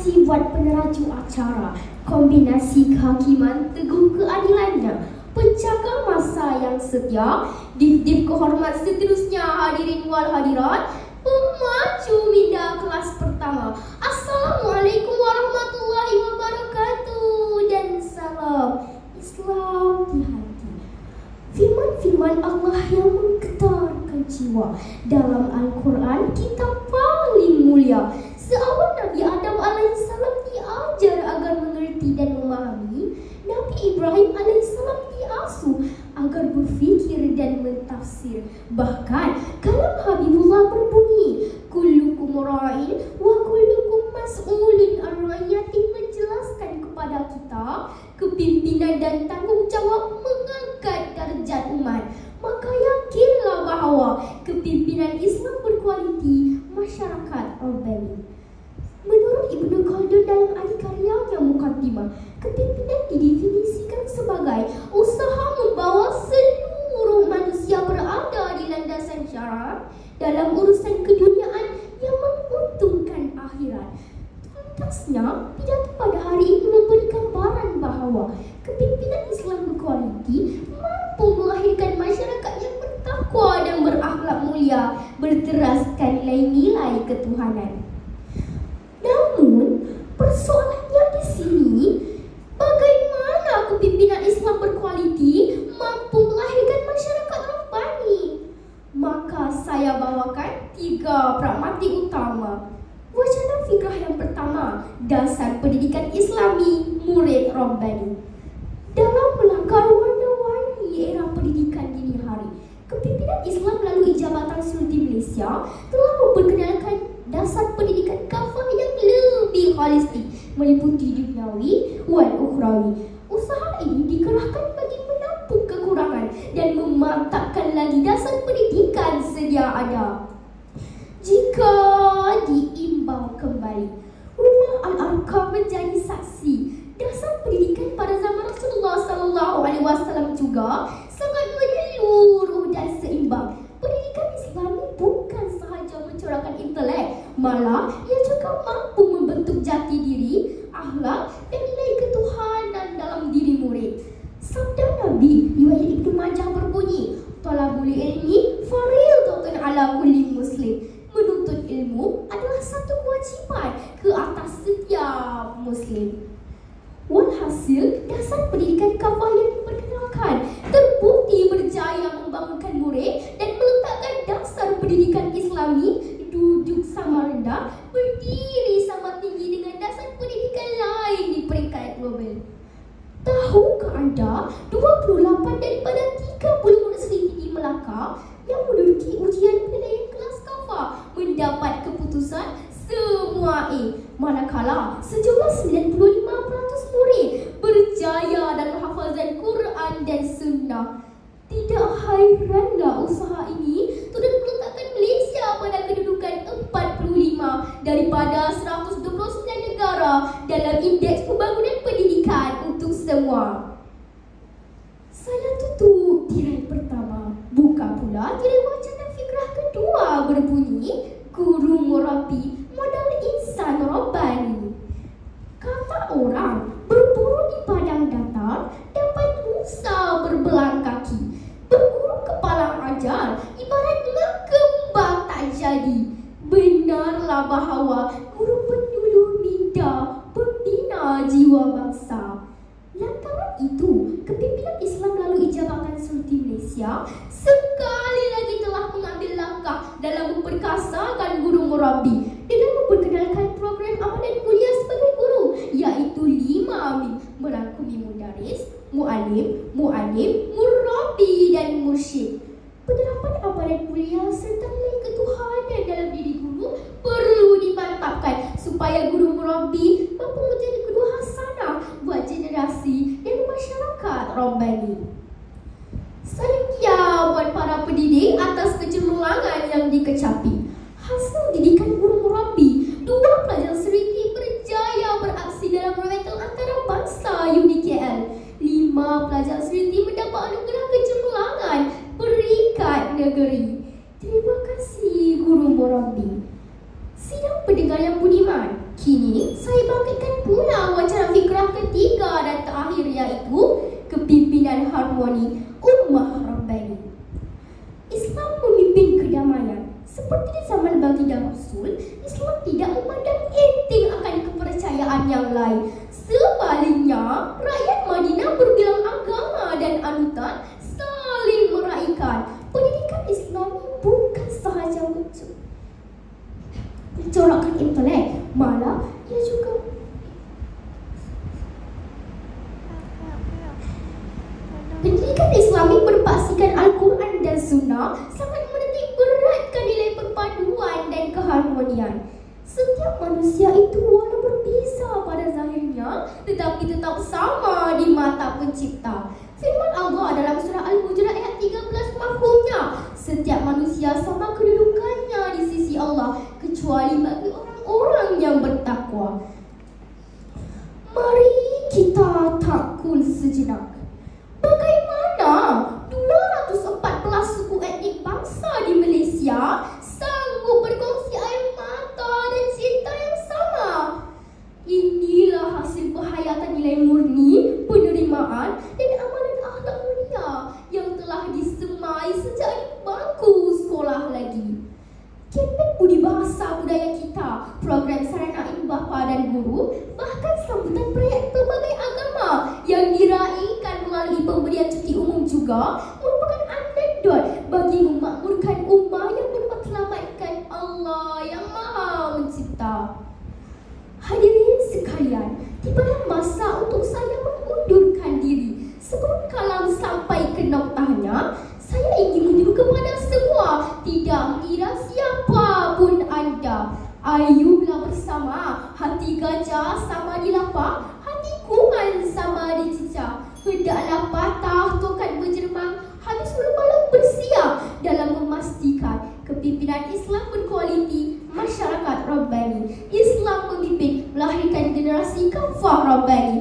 kasih buat peneraju acara. Kombinasi kehakiman teguh keadilannya, penjaga masa yang setia, dip-dip kehormat seterusnya hadirin wal hadirat, pemacu minda kelas pertama. Assalamualaikum warahmatullahi wabarakatuh dan salam Islam di hati. Firman-firman Allah yang menggetarkan jiwa dalam Al-Quran, kitab paling mulia. Seawal Nabi Adam alaihissalam diajar agar mengerti dan memahami, Nabi Ibrahim alaihissalam diasuh agar berfikir dan mentafsir. Bahkan kalam Habibullah berbunyi, kullukum ra'in wa kullukum mas'ulun an ra'iyati, menjelaskan kepada kita kepimpinan dan tanggung jawab mengangkat darjat umat. Maka yakinlah bahawa kepimpinan Islam berkualiti masyarakat Rabbani. Menurut Ibnu Khaldun dalam adikaryanya Muqaddimah, kepimpinan didefinisikan sebagai usaha membawa seluruh manusia berada di landasan syarak dalam urusan keduniaan yang menguntungkan akhirat. Tuntasnya, pidato pada hari ini memberi gambaran bahawa kepimpinan Islam berkualiti mampu melahirkan masyarakat yang bertakwa dan berakhlak mulia, berteraskan nilai-nilai ketuhanan. Namun, persoalannya di sini, bagaimana kepimpinan Islam berkualiti mampu melahirkan masyarakat Rabbani? Maka saya bawakan 3 pragmatik utama. Wacana fikrah yang pertama, dasar pendidikan Islami murid Rabbani. Dalam melangkah warna-warni era pendidikan dini hari, kepimpinan Islam melalui Jabatan Sulti Malaysia telah memperkenalkan dasar pendidikan kafah yang lebih holistik, meliputi duniawi wal ukhrawi. Usaha ini dikerahkan bagi menampung kekurangan dan memantapkan lagi dasar pendidikan sedia ada. Jika diimbau kembali, Rumah Al-Arqam menjadi saksi. Dasar pendidikan pada zaman Rasulullah SAW juga sangat menyeluruh dan seimbang. Pendidikan Islami bukan sahaja mencorahkan intelek, malah ia juga mampu membentuk jati diri, akhlak dan nilai ketuhanan dalam diri murid. Sabda Nabi riwayat Ibnu Majah berbunyi, talabul ilmi fardhatun ala kulli muslim. Menuntut ilmu adalah satu kewajipan ke atas setiap muslim. Walhasil, dasar pendidikan kafah yang diperkenalkan terbukti berjaya membangunkan murid dan meletakkan dasar pendidikan Islami duduk sama rendah, berdiri sama tinggi dengan dasar pendidikan lain di peringkat global. Tahukah anda, 28 daripada 30 universiti di Melaka yang menduduki ujian penilaian kelas kafah mendapat keputusan semua A, manakala sejumlah 95% murid berjaya dalam hafazan Quran dan Sunnah. Tidak hairanlah usaha ini turut meletakkan Malaysia pada kedudukan 45 daripada 129 negara dalam Indeks Pembangunan Pendidikan untuk Semua. Saya tutup tirai pertama. Buka pula tirai wacana fikrah kedua berbunyi, guru murabi modal insan Rabbani. Kata orang, berburu di padang datar dapat rusa berbelang kaki. Berguru kepala ajar ibarat berkembang tak jadi. Benarlah bahawa guru penyuluh minda, pembina jiwa bangsa. Lantaran itu, kepimpinan Islam melalui Jabatan Sulti Malaysia sekali lagi telah mengambil langkah dalam memperkasakan guru murabi dengan memperkenalkan program amalan kuliah sebagai guru, iaitu 5 amin, merangkumi mudaris, mu'alim, murabi dan mursyid. Penerapan amalan kuliah serta nilai ketuhanan dalam diri guru perlu dimantapkan supaya guru murabi mampu menjadi guru hasanah buat generasi dan masyarakat Rabbani. Sekian buat para pendidik atas kecemerlangan yang dikecapi. Hasil didikan guru murabi, 2 pelajar seriti berjaya beraksi dalam Rewetel Antarabangsa UNIKL. 5 pelajar seriti mendapat anugerah kecemerlangan Berikat Negeri. Terima kasih guru murabi. Sidang pendengar yang budiman, kini saya dibangkitkan pula wacana fikrah ketiga dan terakhir, iaitu kepimpinan harmoni ummah Rabbani. Islam memimpin kedamaian. Seperti di zaman baginda Rasul, Islam tidak memandang enteng akan kepercayaan yang lain. Sebaliknya, rakyat Madinah berbilang agama dan anutan saling meraihkan. Pendidikan Islam bukan sahaja mencorakkan intelek, malah ia juga pendidikan Islami berpaksikan Al-Quran dan Sunnah sangat menitik beratkan nilai perpaduan dan keharmonian. Setiap manusia itu walau berbeza pada zahirnya, tetapi tetap sama di mata Pencipta. Firman Allah dalam surah Al-Hujurat ayat 13 mafhumnya, setiap manusia sama kedudukannya di sisi Allah, kecuali bagi orang-orang yang bertakwa. Mari kita takul sejenak. Bagaimana 214 suku etnik bangsa di Malaysia sanggup berkongsi air mata dan cinta yang sama? Inilah hasil penghayatan nilai murni, penerimaan dan amalan akhlak mulia yang telah disemai sejak di bangku sekolah lagi. Kempen Budi Bahasa Budaya Kita, program sarana ibu bapa dan guru, bahkan sambutan perayaan pelbagai agama yang diraikan melalui pemberian cuti umum juga merupakan anekdot bagi memakmurkan ummah yang bermatlamatkan Allah yang Maha Mencipta. Hadirin sekalian, tibalah masa untuk saya mengundurkan diri. Sebelum kalam sampai ke noktahnya, saya ingin menyeru kepada semua, tidak mengira siapapun anda. Ayuhlah bersama, hati gajah sama dilapar, hati kuman sama dicicah. Hendaklah patah tokat berjermang, habis malam bersiap dalam memastikan kepimpinan Islam berkualiti, masyarakat Rabbani. Islam memimpin melahirkan generasi kafah Rabbani.